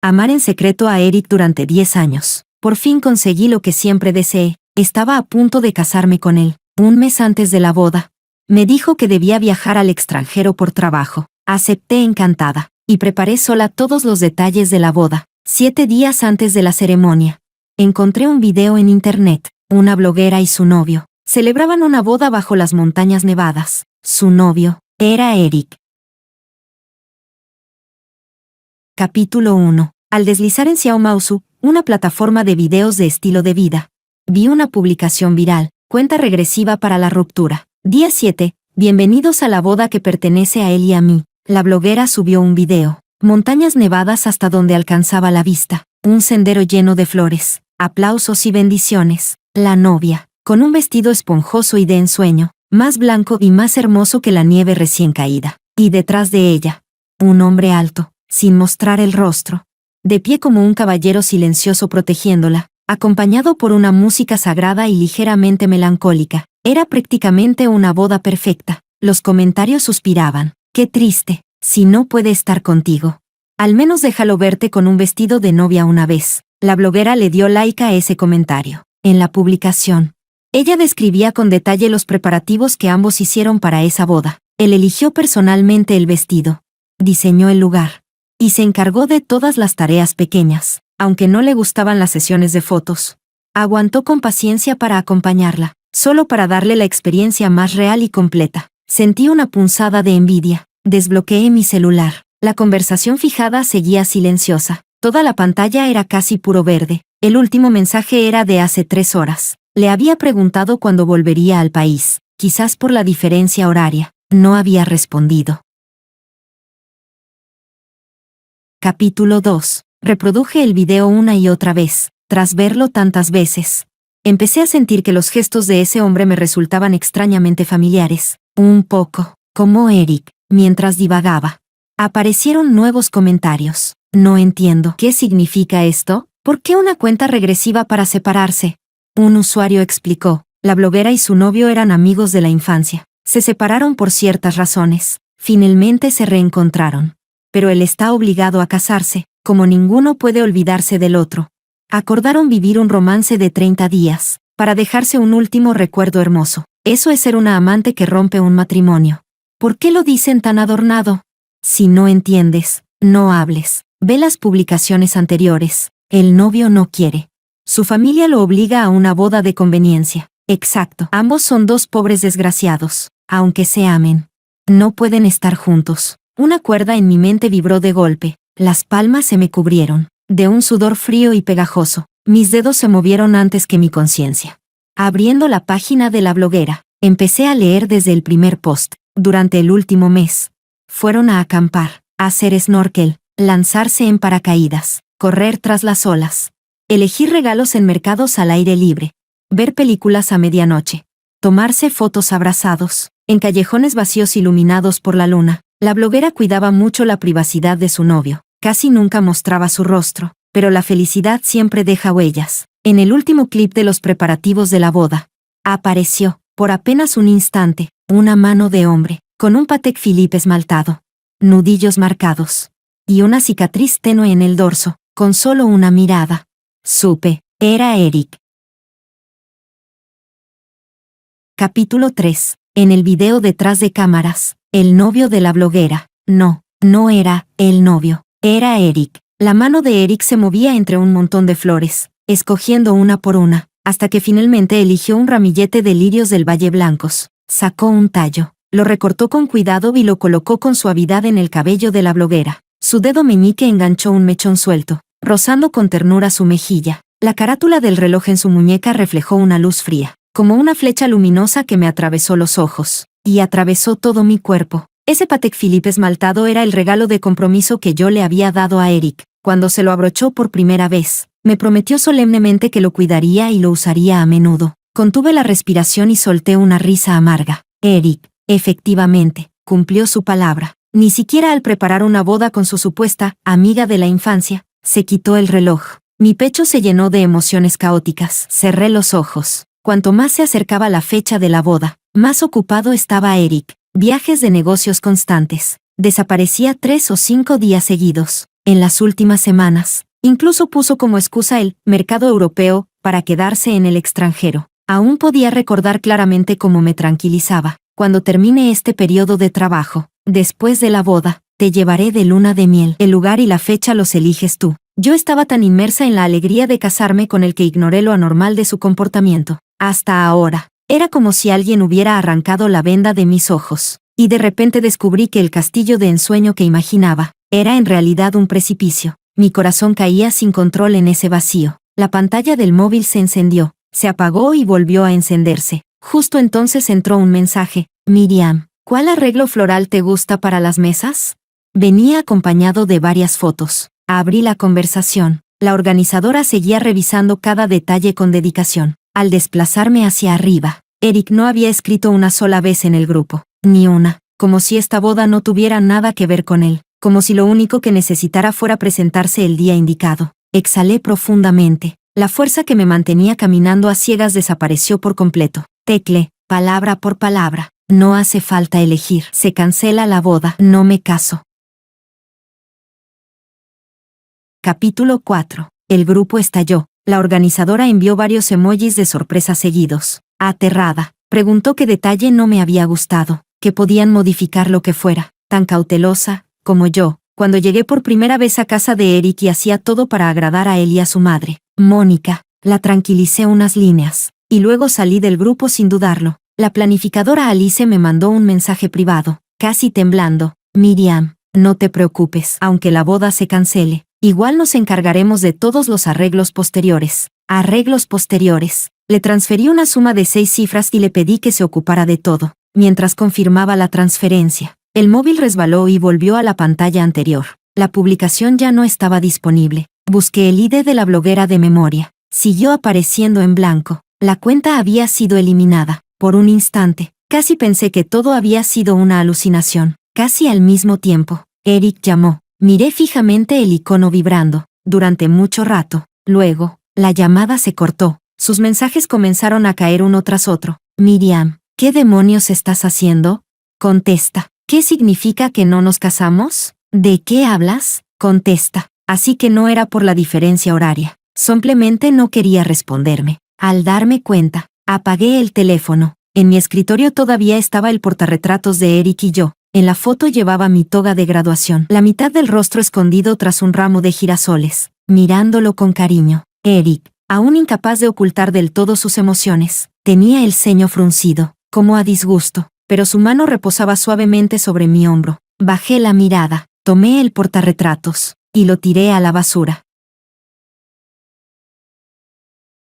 amar en secreto a Eric durante 10 años. Por fin conseguí lo que siempre deseé. Estaba a punto de casarme con él, un mes antes de la boda. Me dijo que debía viajar al extranjero por trabajo. Acepté encantada, y preparé sola todos los detalles de la boda. 7 días antes de la ceremonia, encontré un video en internet. Una bloguera y su novio celebraban una boda bajo las montañas nevadas. Su novio era Eric. Capítulo 1. Al deslizar en Xiaomausu, una plataforma de videos de estilo de vida, vi una publicación viral, cuenta regresiva para la ruptura. Día 7. Bienvenidos a la boda que pertenece a él y a mí. La bloguera subió un video. Montañas nevadas hasta donde alcanzaba la vista. Un sendero lleno de flores. Aplausos y bendiciones. La novia, con un vestido esponjoso y de ensueño, más blanco y más hermoso que la nieve recién caída. Y detrás de ella, un hombre alto, sin mostrar el rostro, de pie como un caballero silencioso protegiéndola, acompañado por una música sagrada y ligeramente melancólica. Era prácticamente una boda perfecta. Los comentarios suspiraban. Qué triste, si no puede estar contigo. Al menos déjalo verte con un vestido de novia una vez. La bloguera le dio like a ese comentario. En la publicación, ella describía con detalle los preparativos que ambos hicieron para esa boda. Él eligió personalmente el vestido, diseñó el lugar, y se encargó de todas las tareas pequeñas. Aunque no le gustaban las sesiones de fotos, aguantó con paciencia para acompañarla, solo para darle la experiencia más real y completa. Sentí una punzada de envidia. Desbloqueé mi celular. La conversación fijada seguía silenciosa. Toda la pantalla era casi puro verde. El último mensaje era de hace 3 horas. Le había preguntado cuándo volvería al país. Quizás por la diferencia horaria. No había respondido. Capítulo 2. Reproduje el video una y otra vez. Tras verlo tantas veces, empecé a sentir que los gestos de ese hombre me resultaban extrañamente familiares. Un poco, como Eric. Mientras divagaba, aparecieron nuevos comentarios. No entiendo. ¿Qué significa esto? ¿Por qué una cuenta regresiva para separarse? Un usuario explicó. La bloguera y su novio eran amigos de la infancia. Se separaron por ciertas razones. Finalmente se reencontraron. Pero él está obligado a casarse, como ninguno puede olvidarse del otro. Acordaron vivir un romance de 30 días, para dejarse un último recuerdo hermoso. Eso es ser una amante que rompe un matrimonio. ¿Por qué lo dicen tan adornado? Si no entiendes, no hables. Ve las publicaciones anteriores. El novio no quiere. Su familia lo obliga a una boda de conveniencia. Exacto. Ambos son 2 pobres desgraciados. Aunque se amen, no pueden estar juntos. Una cuerda en mi mente vibró de golpe. Las palmas se me cubrieron. De un sudor frío y pegajoso. Mis dedos se movieron antes que mi conciencia. Abriendo la página de la bloguera, empecé a leer desde el primer post. Durante el último mes, fueron a acampar, a hacer snorkel, lanzarse en paracaídas, correr tras las olas, elegir regalos en mercados al aire libre, ver películas a medianoche, tomarse fotos abrazados, en callejones vacíos iluminados por la luna. La bloguera cuidaba mucho la privacidad de su novio, casi nunca mostraba su rostro, pero la felicidad siempre deja huellas. En el último clip de los preparativos de la boda, apareció, por apenas un instante, una mano de hombre, con un Patek Philippe esmaltado, nudillos marcados, y una cicatriz tenue en el dorso, con solo una mirada. Supe, era Eric. Capítulo 3. En el video detrás de cámaras, el novio de la bloguera. No era el novio, era Eric. La mano de Eric se movía entre un montón de flores, escogiendo una por una, hasta que finalmente eligió un ramillete de lirios del Valle blancos. Sacó un tallo, lo recortó con cuidado y lo colocó con suavidad en el cabello de la bloguera. Su dedo meñique enganchó un mechón suelto, rozando con ternura su mejilla. La carátula del reloj en su muñeca reflejó una luz fría, como una flecha luminosa que me atravesó los ojos, y atravesó todo mi cuerpo. Ese Patek Philippe esmaltado era el regalo de compromiso que yo le había dado a Eric. Cuando se lo abrochó por primera vez, me prometió solemnemente que lo cuidaría y lo usaría a menudo. Contuve la respiración y solté una risa amarga. Eric, efectivamente, cumplió su palabra. Ni siquiera al preparar una boda con su supuesta amiga de la infancia, se quitó el reloj. Mi pecho se llenó de emociones caóticas. Cerré los ojos. Cuanto más se acercaba la fecha de la boda, más ocupado estaba Eric. Viajes de negocios constantes. Desaparecía 3 o 5 días seguidos. en las últimas semanas. Incluso puso como excusa el mercado europeo para quedarse en el extranjero. Aún podía recordar claramente cómo me tranquilizaba. Cuando termine este periodo de trabajo, después de la boda, te llevaré de luna de miel. El lugar y la fecha los eliges tú. Yo estaba tan inmersa en la alegría de casarme con el que ignoré lo anormal de su comportamiento. Hasta ahora, era como si alguien hubiera arrancado la venda de mis ojos, y de repente descubrí que el castillo de ensueño que imaginaba era en realidad un precipicio. Mi corazón caía sin control en ese vacío. La pantalla del móvil se encendió, se apagó y volvió a encenderse. Justo entonces entró un mensaje. Miriam, ¿cuál arreglo floral te gusta para las mesas? Venía acompañado de varias fotos. Abrí la conversación. La organizadora seguía revisando cada detalle con dedicación. Al desplazarme hacia arriba, Eric no había escrito una sola vez en el grupo. Ni una. Como si esta boda no tuviera nada que ver con él. Como si lo único que necesitara fuera presentarse el día indicado. Exhalé profundamente. La fuerza que me mantenía caminando a ciegas desapareció por completo. Tecleé, palabra por palabra. No hace falta elegir. Se cancela la boda. No me caso. Capítulo 4. El grupo estalló. La organizadora envió varios emojis de sorpresa seguidos. Aterrada, preguntó qué detalle no me había gustado, que podían modificar lo que fuera. Tan cautelosa, como yo, cuando llegué por primera vez a casa de Eric y hacía todo para agradar a él y a su madre, Mónica. La tranquilicé unas líneas, y luego salí del grupo sin dudarlo. La planificadora Alice me mandó un mensaje privado, casi temblando. Miriam, no te preocupes, aunque la boda se cancele. Igual nos encargaremos de todos los arreglos posteriores. Arreglos posteriores. Le transferí una suma de 6 cifras y le pedí que se ocupara de todo. Mientras confirmaba la transferencia, el móvil resbaló y volvió a la pantalla anterior. La publicación ya no estaba disponible. Busqué el ID de la bloguera de memoria. Siguió apareciendo en blanco. La cuenta había sido eliminada. Por un instante, casi pensé que todo había sido una alucinación. Casi al mismo tiempo, Eric llamó. Miré fijamente el icono vibrando, durante mucho rato. Luego, la llamada se cortó. Sus mensajes comenzaron a caer uno tras otro. Miriam, ¿qué demonios estás haciendo? Contesta. ¿Qué significa que no nos casamos? ¿De qué hablas? Contesta. Así que no era por la diferencia horaria. Simplemente no quería responderme. Al darme cuenta, apagué el teléfono. En mi escritorio todavía estaba el portarretratos de Eric y yo. En la foto llevaba mi toga de graduación, la mitad del rostro escondido tras un ramo de girasoles, mirándolo con cariño. Eric, aún incapaz de ocultar del todo sus emociones, tenía el ceño fruncido, como a disgusto, pero su mano reposaba suavemente sobre mi hombro. Bajé la mirada, tomé el portarretratos, y lo tiré a la basura.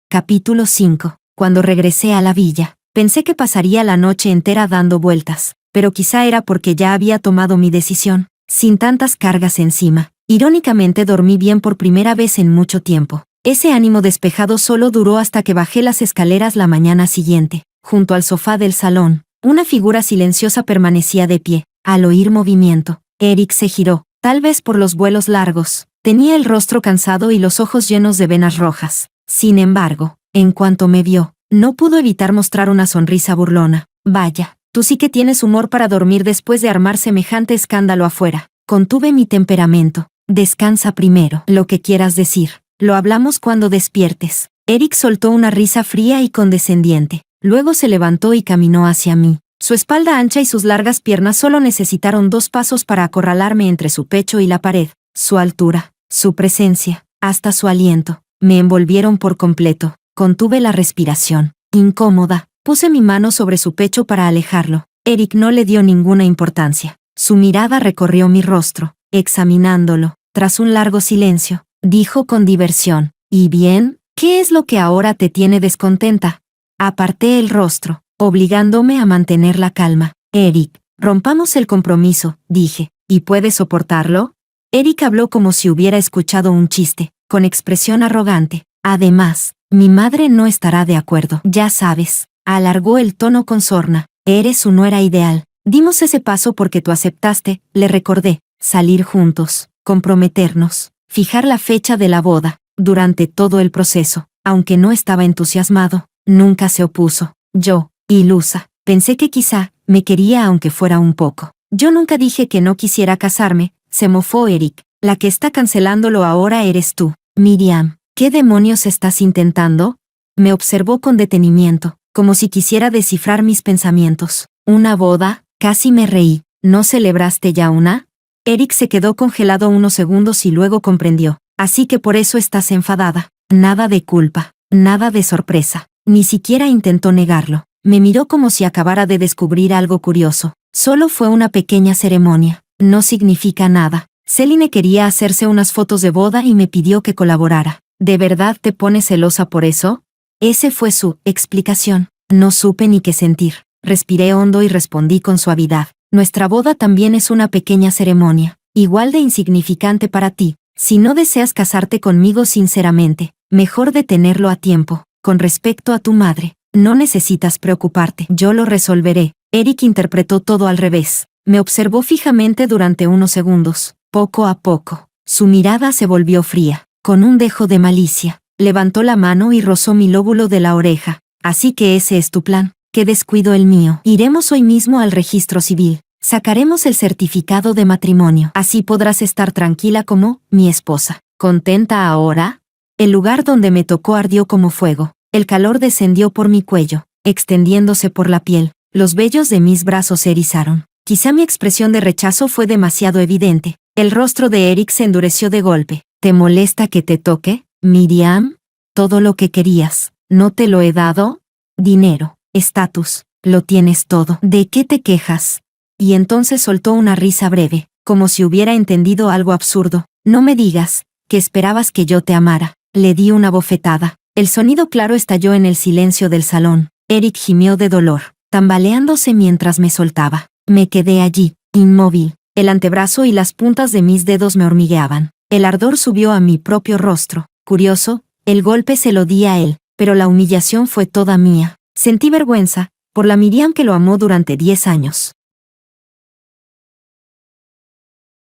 Capítulo 5. Cuando regresé a la villa, pensé que pasaría la noche entera dando vueltas. Pero quizá era porque ya había tomado mi decisión, sin tantas cargas encima. Irónicamente dormí bien por primera vez en mucho tiempo. Ese ánimo despejado solo duró hasta que bajé las escaleras la mañana siguiente. Junto al sofá del salón, una figura silenciosa permanecía de pie. Al oír movimiento, Eric se giró, tal vez por los vuelos largos. Tenía el rostro cansado y los ojos llenos de venas rojas. Sin embargo, en cuanto me vio, no pudo evitar mostrar una sonrisa burlona. Vaya. Tú sí que tienes humor para dormir después de armar semejante escándalo afuera. Contuve mi temperamento. Descansa primero. Lo que quieras decir. Lo hablamos cuando despiertes. Eric soltó una risa fría y condescendiente. Luego se levantó y caminó hacia mí. Su espalda ancha y sus largas piernas solo necesitaron 2 pasos para acorralarme entre su pecho y la pared. Su altura, su presencia, hasta su aliento, me envolvieron por completo. Contuve la respiración. Incómoda. Puse mi mano sobre su pecho para alejarlo. Eric no le dio ninguna importancia. Su mirada recorrió mi rostro, examinándolo. Tras un largo silencio, dijo con diversión. ¿Y bien? ¿Qué es lo que ahora te tiene descontenta? Aparté el rostro, obligándome a mantener la calma. Eric, rompamos el compromiso, dije. ¿Y puedes soportarlo? Eric habló como si hubiera escuchado un chiste, con expresión arrogante. Además, mi madre no estará de acuerdo. Ya sabes. Alargó el tono con sorna. Eres su nuera ideal. Dimos ese paso porque tú aceptaste, le recordé. Salir juntos, comprometernos, fijar la fecha de la boda. Durante todo el proceso, aunque no estaba entusiasmado, nunca se opuso. Yo, ilusa, pensé que quizá me quería aunque fuera un poco. Yo nunca dije que no quisiera casarme, se mofó Eric. La que está cancelándolo ahora eres tú. Miriam, ¿qué demonios estás intentando? Me observó con detenimiento, como si quisiera descifrar mis pensamientos. ¿Una boda? Casi me reí. ¿No celebraste ya una? Eric se quedó congelado unos segundos y luego comprendió. Así que por eso estás enfadada. Nada de culpa, nada de sorpresa. Ni siquiera intentó negarlo. Me miró como si acabara de descubrir algo curioso. Solo fue una pequeña ceremonia. No significa nada. Celine quería hacerse unas fotos de boda y me pidió que colaborara. ¿De verdad te pones celosa por eso? Ese fue su explicación. No supe ni qué sentir. Respiré hondo y respondí con suavidad. Nuestra boda también es una pequeña ceremonia, igual de insignificante para ti. Si no deseas casarte conmigo sinceramente, mejor detenerlo a tiempo. Con respecto a tu madre, no necesitas preocuparte. Yo lo resolveré. Eric interpretó todo al revés. Me observó fijamente durante unos segundos. Poco a poco, su mirada se volvió fría, con un dejo de malicia. Levantó la mano y rozó mi lóbulo de la oreja. Así que ese es tu plan. Qué descuido el mío. Iremos hoy mismo al registro civil. Sacaremos el certificado de matrimonio. Así podrás estar tranquila como mi esposa. ¿Contenta ahora? El lugar donde me tocó ardió como fuego. El calor descendió por mi cuello, extendiéndose por la piel. Los vellos de mis brazos se erizaron. Quizá mi expresión de rechazo fue demasiado evidente. El rostro de Eric se endureció de golpe. ¿Te molesta que te toque, Miriam? Todo lo que querías. ¿No te lo he dado? Dinero, estatus, lo tienes todo. ¿De qué te quejas? Y entonces soltó una risa breve, como si hubiera entendido algo absurdo. No me digas que esperabas que yo te amara. Le di una bofetada. El sonido claro estalló en el silencio del salón. Eric gimió de dolor, tambaleándose mientras me soltaba. Me quedé allí, inmóvil. El antebrazo y las puntas de mis dedos me hormigueaban. El ardor subió a mi propio rostro. Curioso, el golpe se lo di a él, pero la humillación fue toda mía. Sentí vergüenza, por la Miriam que lo amó durante 10 años.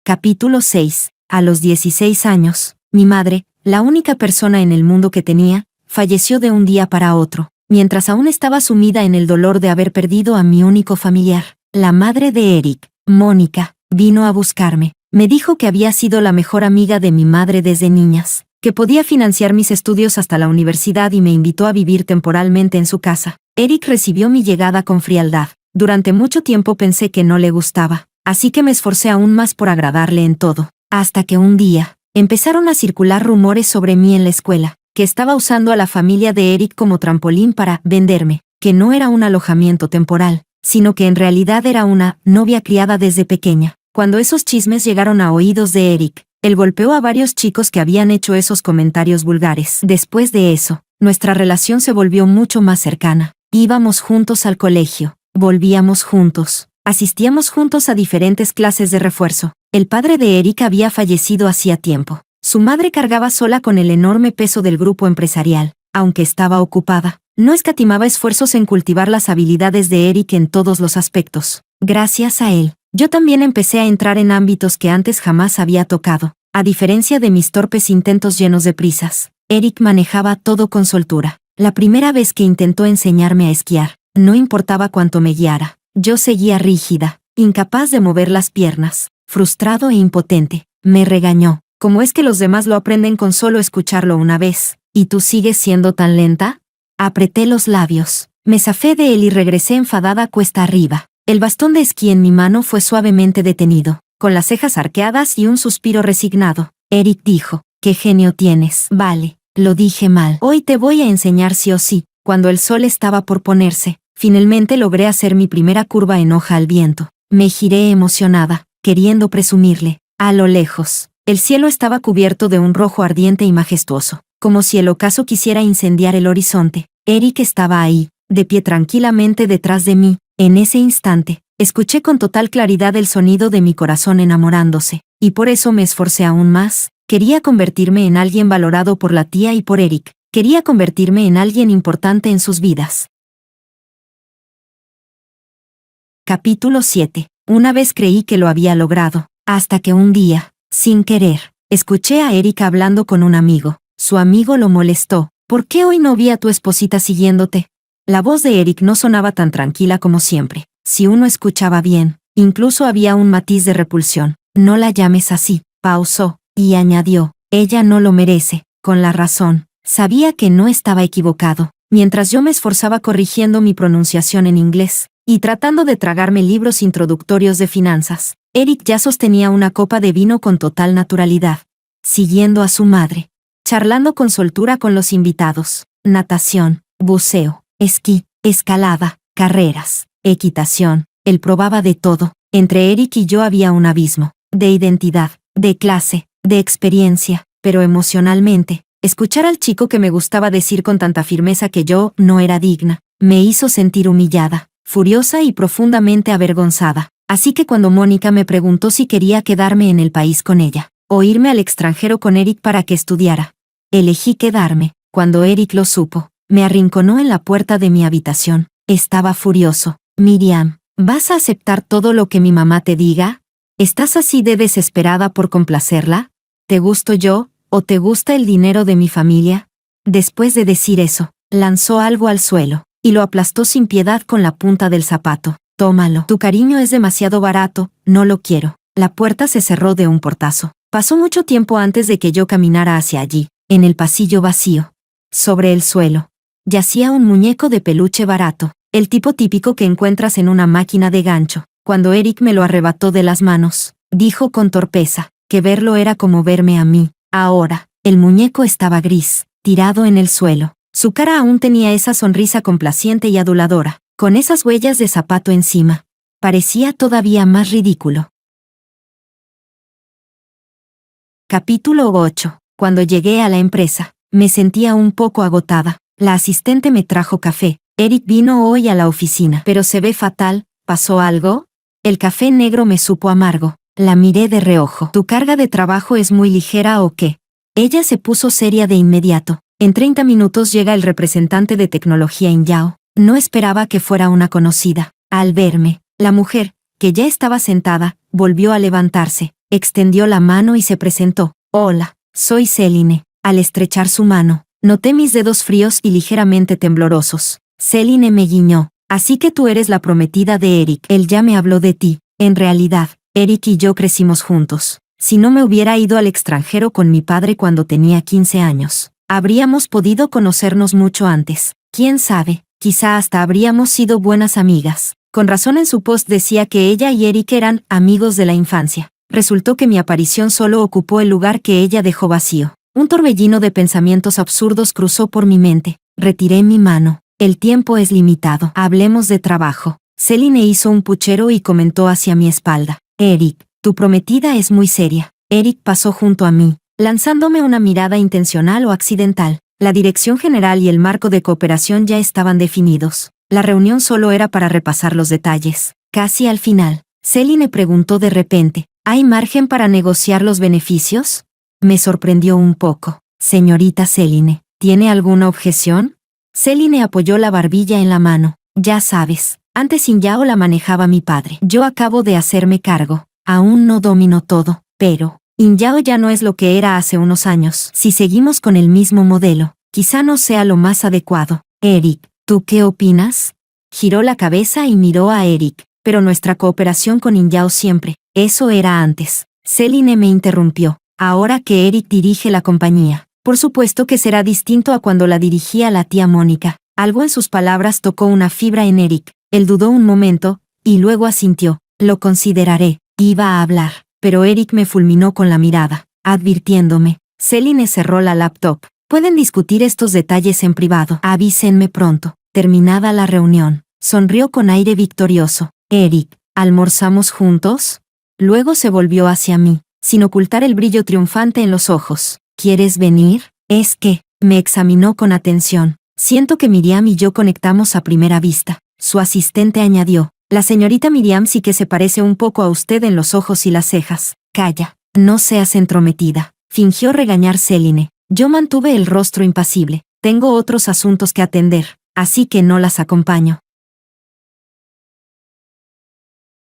Capítulo 6. A los 16 años, mi madre, la única persona en el mundo que tenía, falleció de un día para otro, mientras aún estaba sumida en el dolor de haber perdido a mi único familiar. La madre de Eric, Mónica, vino a buscarme. Me dijo que había sido la mejor amiga de mi madre desde niñas, que podía financiar mis estudios hasta la universidad y me invitó a vivir temporalmente en su casa. Eric recibió mi llegada con frialdad. Durante mucho tiempo pensé que no le gustaba, así que me esforcé aún más por agradarle en todo. Hasta que un día, empezaron a circular rumores sobre mí en la escuela, que estaba usando a la familia de Eric como trampolín para venderme, que no era un alojamiento temporal, sino que en realidad era una novia criada desde pequeña. Cuando esos chismes llegaron a oídos de Eric, él golpeó a varios chicos que habían hecho esos comentarios vulgares. Después de eso, nuestra relación se volvió mucho más cercana. Íbamos juntos al colegio, volvíamos juntos, asistíamos juntos a diferentes clases de refuerzo. El padre de Eric había fallecido hacía tiempo. Su madre cargaba sola con el enorme peso del grupo empresarial. Aunque estaba ocupada, no escatimaba esfuerzos en cultivar las habilidades de Eric en todos los aspectos. Gracias a él, yo también empecé a entrar en ámbitos que antes jamás había tocado. A diferencia de mis torpes intentos llenos de prisas, Eric manejaba todo con soltura. La primera vez que intentó enseñarme a esquiar, no importaba cuánto me guiara, yo seguía rígida, incapaz de mover las piernas, frustrado e impotente. Me regañó. ¿Cómo es que los demás lo aprenden con solo escucharlo una vez? ¿Y tú sigues siendo tan lenta? Apreté los labios. Me zafé de él y regresé enfadada cuesta arriba. El bastón de esquí en mi mano fue suavemente detenido, con las cejas arqueadas y un suspiro resignado. Eric dijo, «¿Qué genio tienes?» Vale, lo dije mal. Hoy te voy a enseñar sí o sí. Cuando el sol estaba por ponerse, finalmente logré hacer mi primera curva en hoja al viento. Me giré emocionada, queriendo presumirle. A lo lejos, el cielo estaba cubierto de un rojo ardiente y majestuoso, como si el ocaso quisiera incendiar el horizonte. Eric estaba ahí, de pie tranquilamente detrás de mí. En ese instante, escuché con total claridad el sonido de mi corazón enamorándose, y por eso me esforcé aún más. Quería convertirme en alguien valorado por la tía y por Eric. Quería convertirme en alguien importante en sus vidas. Capítulo 7. Una vez creí que lo había logrado, hasta que un día, sin querer, escuché a Eric hablando con un amigo. Su amigo lo molestó. ¿Por qué hoy no vi a tu esposita siguiéndote? La voz de Eric no sonaba tan tranquila como siempre. Si uno escuchaba bien, incluso había un matiz de repulsión. No la llames así, pausó. Y añadió, ella no lo merece, con la razón. Sabía que no estaba equivocado, mientras yo me esforzaba corrigiendo mi pronunciación en inglés y tratando de tragarme libros introductorios de finanzas. Eric ya sostenía una copa de vino con total naturalidad, siguiendo a su madre, charlando con soltura con los invitados. Natación, buceo, esquí, escalada, carreras, equitación. Él probaba de todo. Entre Eric y yo había un abismo, de identidad, de clase, de experiencia, pero emocionalmente, escuchar al chico que me gustaba decir con tanta firmeza que yo no era digna, me hizo sentir humillada, furiosa y profundamente avergonzada. Así que cuando Mónica me preguntó si quería quedarme en el país con ella, o irme al extranjero con Eric para que estudiara, elegí quedarme. Cuando Eric lo supo, me arrinconó en la puerta de mi habitación. Estaba furioso. Miriam, ¿vas a aceptar todo lo que mi mamá te diga? ¿Estás así de desesperada por complacerla? ¿Te gusto yo, o te gusta el dinero de mi familia? Después de decir eso, lanzó algo al suelo, y lo aplastó sin piedad con la punta del zapato. Tómalo. Tu cariño es demasiado barato, no lo quiero. La puerta se cerró de un portazo. Pasó mucho tiempo antes de que yo caminara hacia allí, en el pasillo vacío. Sobre el suelo, yacía un muñeco de peluche barato, el tipo típico que encuentras en una máquina de gancho. Cuando Eric me lo arrebató de las manos, dijo con torpeza, que verlo era como verme a mí. Ahora, el muñeco estaba gris, tirado en el suelo. Su cara aún tenía esa sonrisa complaciente y aduladora, con esas huellas de zapato encima. Parecía todavía más ridículo. Capítulo 8. Cuando llegué a la empresa, me sentía un poco agotada. La asistente me trajo café. Eric vino hoy a la oficina. Pero se ve fatal. ¿Pasó algo? El café negro me supo amargo. La miré de reojo. ¿Tu carga de trabajo es muy ligera o qué? Ella se puso seria de inmediato. En 30 minutos llega el representante de tecnología en Yao. No esperaba que fuera una conocida. Al verme, la mujer, que ya estaba sentada, volvió a levantarse, extendió la mano y se presentó. Hola, soy Celine. Al estrechar su mano, noté mis dedos fríos y ligeramente temblorosos. Celine me guiñó. Así que tú eres la prometida de Eric. Él ya me habló de ti. En realidad, Eric y yo crecimos juntos. Si no me hubiera ido al extranjero con mi padre cuando tenía 15 años, habríamos podido conocernos mucho antes. ¿Quién sabe? Quizá hasta habríamos sido buenas amigas. Con razón en su post decía que ella y Eric eran amigos de la infancia. Resultó que mi aparición solo ocupó el lugar que ella dejó vacío. Un torbellino de pensamientos absurdos cruzó por mi mente. Retiré mi mano. El tiempo es limitado. Hablemos de trabajo. Celine hizo un puchero y comentó hacia mi espalda. Eric, tu prometida es muy seria. Eric pasó junto a mí, lanzándome una mirada intencional o accidental. La dirección general y el marco de cooperación ya estaban definidos. La reunión solo era para repasar los detalles. Casi al final, Celine preguntó de repente, ¿hay margen para negociar los beneficios? Me sorprendió un poco. Señorita Celine, ¿tiene alguna objeción? Celine apoyó la barbilla en la mano. Ya sabes, antes Yao la manejaba mi padre. Yo acabo de hacerme cargo. Aún no domino todo, pero Yao ya no es lo que era hace unos años. Si seguimos con el mismo modelo, quizá no sea lo más adecuado. Eric, ¿tú qué opinas? Giró la cabeza y miró a Eric. Pero nuestra cooperación con Yao siempre. Eso era antes. Celine me interrumpió. Ahora que Eric dirige la compañía, por supuesto que será distinto a cuando la dirigía la tía Mónica. Algo en sus palabras tocó una fibra en Eric. Él dudó un momento, y luego asintió. Lo consideraré. Iba a hablar, pero Eric me fulminó con la mirada, advirtiéndome. Celine cerró la laptop. Pueden discutir estos detalles en privado. Avísenme pronto. Terminada la reunión, sonrió con aire victorioso. Eric, ¿almorzamos juntos? Luego se volvió hacia mí, sin ocultar el brillo triunfante en los ojos. ¿Quieres venir? Es que, me examinó con atención. Siento que Miriam y yo conectamos a primera vista. Su asistente añadió. La señorita Miriam sí que se parece un poco a usted en los ojos y las cejas. Calla, no seas entrometida. Fingió regañar Celine. Yo mantuve el rostro impasible. Tengo otros asuntos que atender, así que no las acompaño.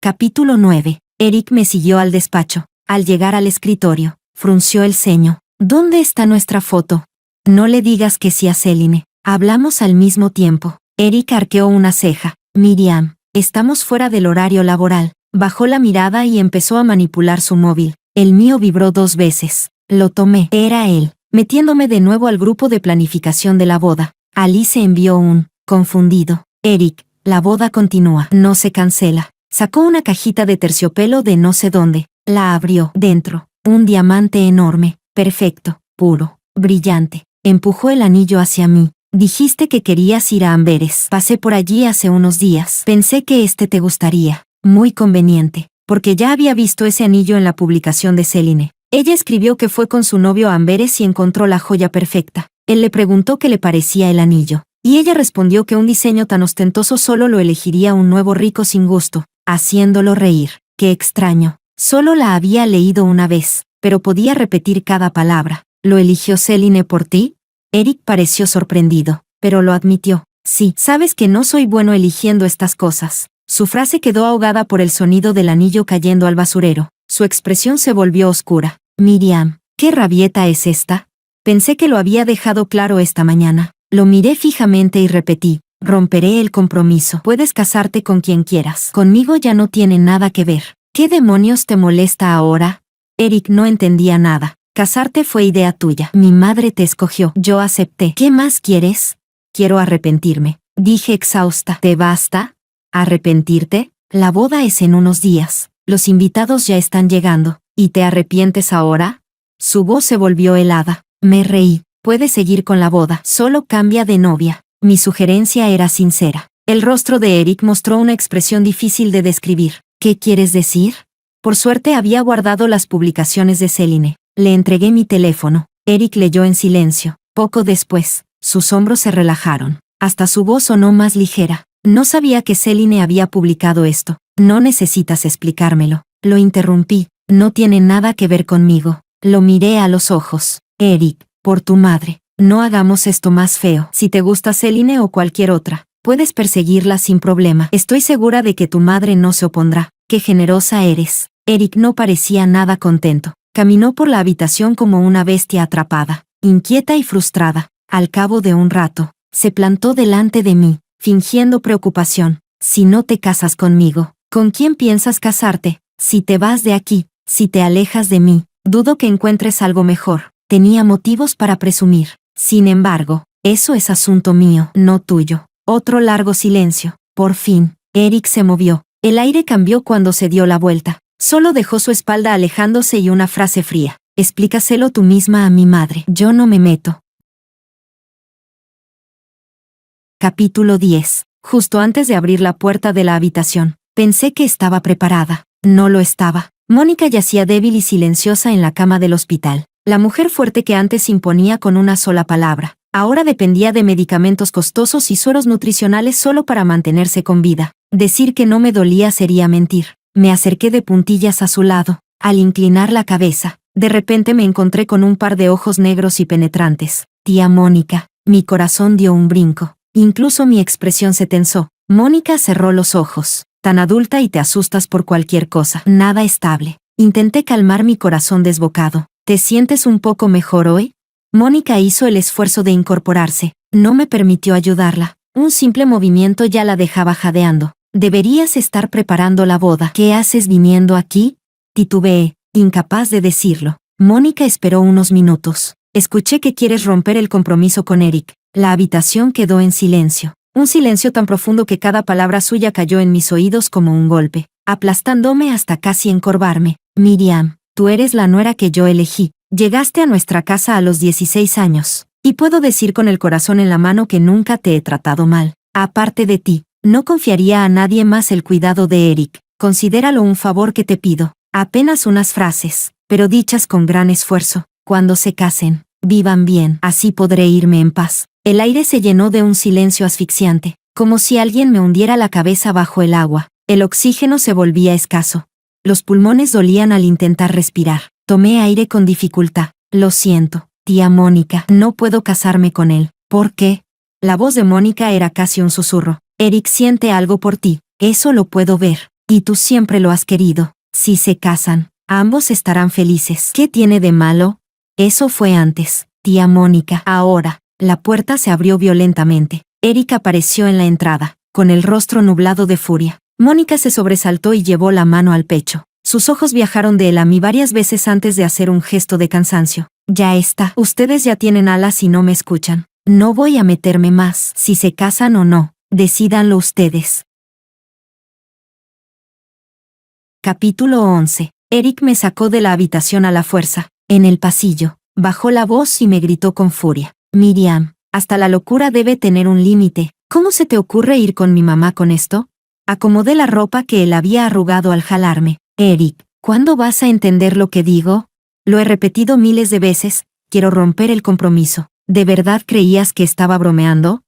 Capítulo 9. Eric me siguió al despacho. Al llegar al escritorio, frunció el ceño. ¿Dónde está nuestra foto? No le digas que sí a Celine. Hablamos al mismo tiempo. Eric arqueó una ceja. Miriam, estamos fuera del horario laboral. Bajó la mirada y empezó a manipular su móvil. El mío vibró 2 veces. Lo tomé. Era él. Metiéndome de nuevo al grupo de planificación de la boda, Alice envió un confundido: Eric, la boda continúa. No se cancela. Sacó una cajita de terciopelo de no sé dónde. La abrió. Dentro, un diamante enorme, perfecto, puro, brillante. Empujó el anillo hacia mí. Dijiste que querías ir a Amberes. Pasé por allí hace unos días. Pensé que te gustaría. Muy conveniente, porque ya había visto ese anillo en la publicación de Céline. Ella escribió que fue con su novio a Amberes y encontró la joya perfecta. Él le preguntó qué le parecía el anillo, y ella respondió que un diseño tan ostentoso solo lo elegiría un nuevo rico sin gusto, haciéndolo reír. Qué extraño. Solo la había leído una vez, pero podía repetir cada palabra. ¿Lo eligió Céline por ti? Eric pareció sorprendido, pero lo admitió. Sí, sabes que no soy bueno eligiendo estas cosas. Su frase quedó ahogada por el sonido del anillo cayendo al basurero. Su expresión se volvió oscura. Miriam, ¿qué rabieta es esta? Pensé que lo había dejado claro esta mañana. Lo miré fijamente y repetí: romperé el compromiso. Puedes casarte con quien quieras. Conmigo ya no tiene nada que ver. ¿Qué demonios te molesta ahora? Eric no entendía nada. Casarte fue idea tuya. Mi madre te escogió. Yo acepté. ¿Qué más quieres? Quiero arrepentirme. Dije exhausta. ¿Te basta? ¿Arrepentirte? La boda es en unos días. Los invitados ya están llegando. ¿Y te arrepientes ahora? Su voz se volvió helada. Me reí. Puedes seguir con la boda. Solo cambia de novia. Mi sugerencia era sincera. El rostro de Eric mostró una expresión difícil de describir. ¿Qué quieres decir? Por suerte había guardado las publicaciones de Céline. Le entregué mi teléfono. Eric leyó en silencio. Poco después, sus hombros se relajaron. Hasta su voz sonó más ligera. No sabía que Céline había publicado esto. No necesitas explicármelo. Lo interrumpí. No tiene nada que ver conmigo. Lo miré a los ojos. Eric, por tu madre, no hagamos esto más feo. Si te gusta Céline o cualquier otra, puedes perseguirla sin problema. Estoy segura de que tu madre no se opondrá. Qué generosa eres. Eric no parecía nada contento. Caminó por la habitación como una bestia atrapada, inquieta y frustrada. Al cabo de un rato, se plantó delante de mí, fingiendo preocupación. Si no te casas conmigo, ¿con quién piensas casarte? Si te vas de aquí, si te alejas de mí, dudo que encuentres algo mejor. Tenía motivos para presumir. Sin embargo, eso es asunto mío, no tuyo. Otro largo silencio. Por fin, Eric se movió. El aire cambió cuando se dio la vuelta. Solo dejó su espalda alejándose y una frase fría: explícaselo tú misma a mi madre. Yo no me meto. Capítulo 10. Justo antes de abrir la puerta de la habitación, pensé que estaba preparada. No lo estaba. Mónica yacía débil y silenciosa en la cama del hospital. La mujer fuerte que antes imponía con una sola palabra, ahora dependía de medicamentos costosos y sueros nutricionales solo para mantenerse con vida. Decir que no me dolía sería mentir. Me acerqué de puntillas a su lado. Al inclinar la cabeza, de repente me encontré con un par de ojos negros y penetrantes. Tía Mónica. Mi corazón dio un brinco. Incluso mi expresión se tensó. Mónica cerró los ojos. Tan adulta y te asustas por cualquier cosa. Nada estable. Intenté calmar mi corazón desbocado. ¿Te sientes un poco mejor hoy? Mónica hizo el esfuerzo de incorporarse. No me permitió ayudarla. Un simple movimiento ya la dejaba jadeando. Deberías estar preparando la boda. ¿Qué haces viniendo aquí? Titubeé, incapaz de decirlo. Mónica esperó unos minutos. Escuché que quieres romper el compromiso con Eric. La habitación quedó en silencio. Un silencio tan profundo que cada palabra suya cayó en mis oídos como un golpe, aplastándome hasta casi encorvarme. Miriam, tú eres la nuera que yo elegí. Llegaste a nuestra casa a los 16 años. Y puedo decir con el corazón en la mano que nunca te he tratado mal. Aparte de ti, no confiaría a nadie más el cuidado de Eric. Considéralo un favor que te pido. Apenas unas frases, pero dichas con gran esfuerzo. Cuando se casen, vivan bien. Así podré irme en paz. El aire se llenó de un silencio asfixiante, como si alguien me hundiera la cabeza bajo el agua. El oxígeno se volvía escaso. Los pulmones dolían al intentar respirar. Tomé aire con dificultad. Lo siento, tía Mónica. No puedo casarme con él. ¿Por qué? La voz de Mónica era casi un susurro. Eric siente algo por ti. Eso lo puedo ver. Y tú siempre lo has querido. Si se casan, ambos estarán felices. ¿Qué tiene de malo? Eso fue antes, tía Mónica. Ahora, la puerta se abrió violentamente. Eric apareció en la entrada, con el rostro nublado de furia. Mónica se sobresaltó y llevó la mano al pecho. Sus ojos viajaron de él a mí varias veces antes de hacer un gesto de cansancio. Ya está. Ustedes ya tienen alas y no me escuchan. No voy a meterme más. Si se casan o no, decídanlo ustedes. Capítulo 11. Eric me sacó de la habitación a la fuerza. En el pasillo, bajó la voz y me gritó con furia. Miriam, hasta la locura debe tener un límite. ¿Cómo se te ocurre ir con mi mamá con esto? Acomodé la ropa que él había arrugado al jalarme. Eric, ¿cuándo vas a entender lo que digo? Lo he repetido miles de veces, quiero romper el compromiso. ¿De verdad creías que estaba bromeando?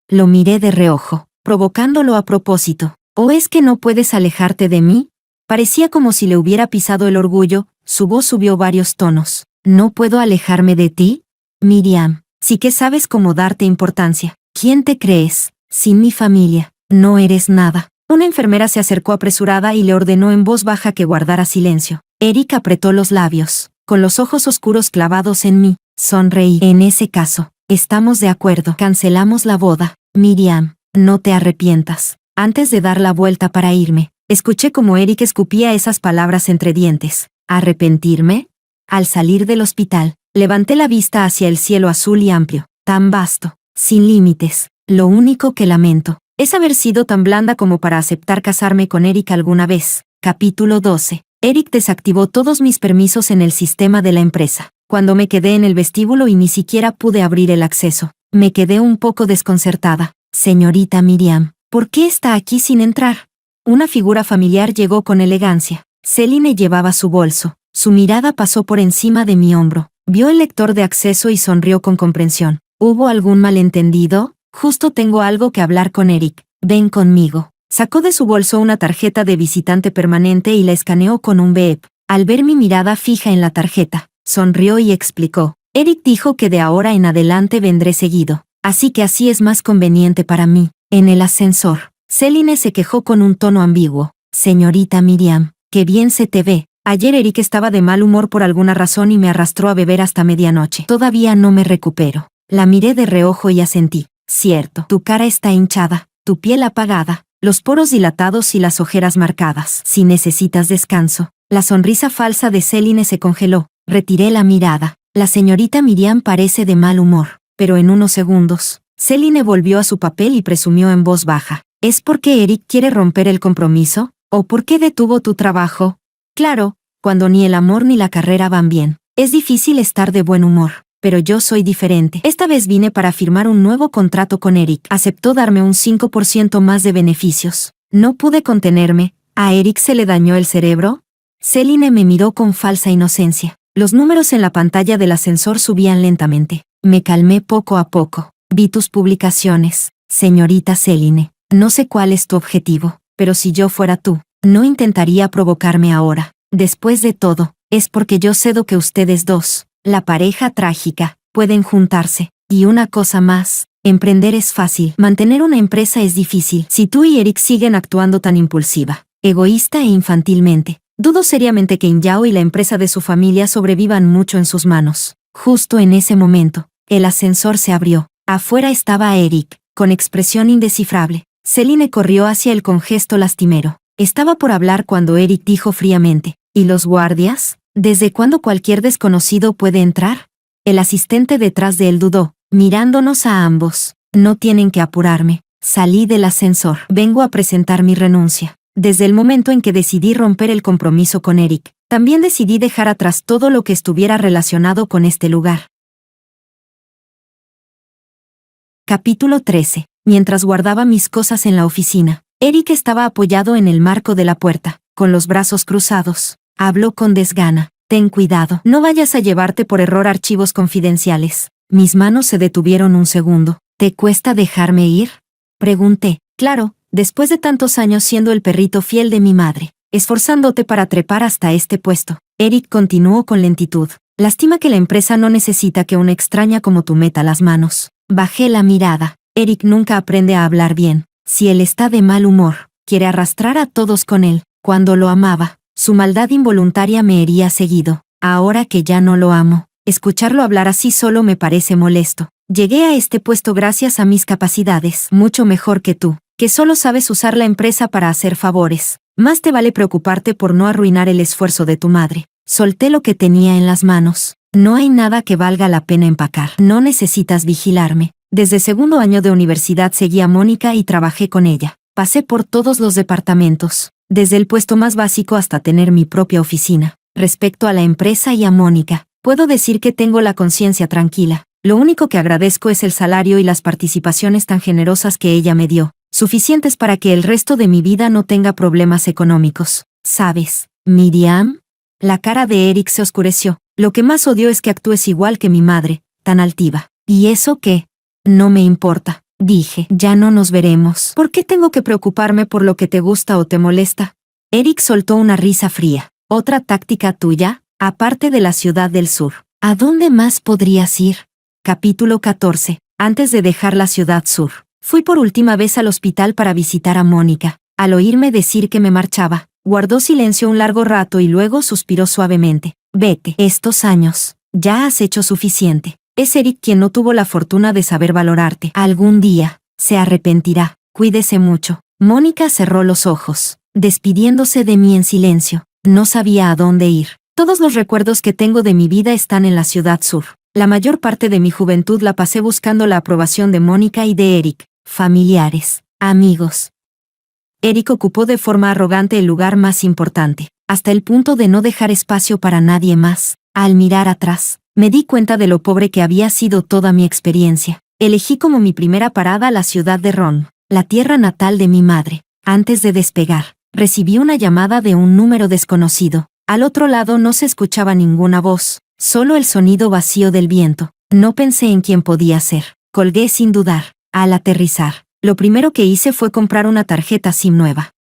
Lo miré de reojo, provocándolo a propósito. ¿O es que no puedes alejarte de mí? Parecía como si le hubiera pisado el orgullo, su voz subió varios tonos. ¿No puedo alejarme de ti? Miriam, sí que sabes cómo darte importancia. ¿Quién te crees? Sin mi familia, no eres nada. Una enfermera se acercó apresurada y le ordenó en voz baja que guardara silencio. Eric apretó los labios, con los ojos oscuros clavados en mí. Sonreí. En ese caso, estamos de acuerdo. Cancelamos la boda. Miriam, no te arrepientas. Antes de dar la vuelta para irme, escuché como Eric escupía esas palabras entre dientes. ¿Arrepentirme? Al salir del hospital, levanté la vista hacia el cielo azul y amplio, tan vasto, sin límites. Lo único que lamento es haber sido tan blanda como para aceptar casarme con Eric alguna vez. Capítulo 12. Eric desactivó todos mis permisos en el sistema de la empresa. Cuando me quedé en el vestíbulo y ni siquiera pude abrir el acceso, me quedé un poco desconcertada. Señorita Miriam, ¿por qué está aquí sin entrar? Una figura familiar llegó con elegancia. Celine llevaba su bolso. Su mirada pasó por encima de mi hombro. Vio el lector de acceso y sonrió con comprensión. ¿Hubo algún malentendido? Justo tengo algo que hablar con Eric. Ven conmigo. Sacó de su bolso una tarjeta de visitante permanente y la escaneó con un beep. Al ver mi mirada fija en la tarjeta, sonrió y explicó. Eric dijo que de ahora en adelante vendré seguido. Así que así es más conveniente para mí. En el ascensor, Celine se quejó con un tono ambiguo. Señorita Miriam, qué bien se te ve. Ayer Eric estaba de mal humor por alguna razón y me arrastró a beber hasta medianoche. Todavía no me recupero. La miré de reojo y asentí. Cierto, tu cara está hinchada, tu piel apagada, los poros dilatados y las ojeras marcadas. Si necesitas descanso. La sonrisa falsa de Celine se congeló. Retiré la mirada. La señorita Miriam parece de mal humor. Pero en unos segundos, Celine volvió a su papel y presumió en voz baja. ¿Es porque Eric quiere romper el compromiso? ¿O por qué detuvo tu trabajo? Claro, cuando ni el amor ni la carrera van bien, es difícil estar de buen humor. Pero yo soy diferente. Esta vez vine para firmar un nuevo contrato con Eric. Aceptó darme un 5% más de beneficios. No pude contenerme. ¿A Eric se le dañó el cerebro? Celine me miró con falsa inocencia. Los números en la pantalla del ascensor subían lentamente. Me calmé poco a poco. Vi tus publicaciones, señorita Celine. No sé cuál es tu objetivo, pero si yo fuera tú, no intentaría provocarme ahora. Después de todo, es porque yo cedo que ustedes dos, la pareja trágica, pueden juntarse. Y una cosa más, emprender es fácil, mantener una empresa es difícil. Si tú y Eric siguen actuando tan impulsiva, egoísta e infantilmente, dudo seriamente que Inyao y la empresa de su familia sobrevivan mucho en sus manos. Justo en ese momento, el ascensor se abrió. Afuera estaba Eric, con expresión indescifrable. Celine corrió hacia él con gesto lastimero. Estaba por hablar cuando Eric dijo fríamente, ¿y los guardias? ¿Desde cuándo cualquier desconocido puede entrar? El asistente detrás de él dudó, mirándonos a ambos. No tienen que apurarme. Salí del ascensor. Vengo a presentar mi renuncia. Desde el momento en que decidí romper el compromiso con Eric, también decidí dejar atrás todo lo que estuviera relacionado con este lugar. Capítulo 13. Mientras guardaba mis cosas en la oficina, Eric estaba apoyado en el marco de la puerta, con los brazos cruzados. Habló con desgana. Ten cuidado, no vayas a llevarte por error archivos confidenciales. Mis manos se detuvieron un segundo. ¿Te cuesta dejarme ir? Pregunté. Claro, después de tantos años siendo el perrito fiel de mi madre, esforzándote para trepar hasta este puesto. Eric continuó con lentitud. Lástima que la empresa no necesita que una extraña como tú meta las manos. Bajé la mirada. Eric nunca aprende a hablar bien. Si él está de mal humor, quiere arrastrar a todos con él. Cuando lo amaba, su maldad involuntaria me hería seguido. Ahora que ya no lo amo, escucharlo hablar así solo me parece molesto. Llegué a este puesto gracias a mis capacidades, mucho mejor que tú, que solo sabes usar la empresa para hacer favores. Más te vale preocuparte por no arruinar el esfuerzo de tu madre. Solté lo que tenía en las manos. No hay nada que valga la pena empacar. No necesitas vigilarme. Desde segundo año de universidad seguí a Mónica y trabajé con ella. Pasé por todos los departamentos, desde el puesto más básico hasta tener mi propia oficina. Respecto a la empresa y a Mónica, puedo decir que tengo la conciencia tranquila. Lo único que agradezco es el salario y las participaciones tan generosas que ella me dio, suficientes para que el resto de mi vida no tenga problemas económicos. ¿Sabes, Miriam? La cara de Eric se oscureció. Lo que más odio es que actúes igual que mi madre, tan altiva. ¿Y eso qué? No me importa, dije. Ya no nos veremos. ¿Por qué tengo que preocuparme por lo que te gusta o te molesta? Eric soltó una risa fría. ¿Otra táctica tuya? Aparte de la ciudad del sur. ¿A dónde más podrías ir? Capítulo 14. Antes de dejar la ciudad sur. Fui por última vez al hospital para visitar a Mónica. Al oírme decir que me marchaba, guardó silencio un largo rato y luego suspiró suavemente. Vete. Estos años. Ya has hecho suficiente. Es Eric quien no tuvo la fortuna de saber valorarte. Algún día, se arrepentirá. Cuídese mucho. Mónica cerró los ojos, despidiéndose de mí en silencio. No sabía a dónde ir. Todos los recuerdos que tengo de mi vida están en la ciudad sur. La mayor parte de mi juventud la pasé buscando la aprobación de Mónica y de Eric, familiares, amigos. Eric ocupó de forma arrogante el lugar más importante, hasta el punto de no dejar espacio para nadie más. Al mirar atrás, me di cuenta de lo pobre que había sido toda mi experiencia. Elegí como mi primera parada la ciudad de Ron, la tierra natal de mi madre. Antes de despegar, recibí una llamada de un número desconocido. Al otro lado no se escuchaba ninguna voz, solo el sonido vacío del viento. No pensé en quién podía ser. Colgué sin dudar. Al aterrizar, lo primero que hice fue comprar una tarjeta SIM nueva.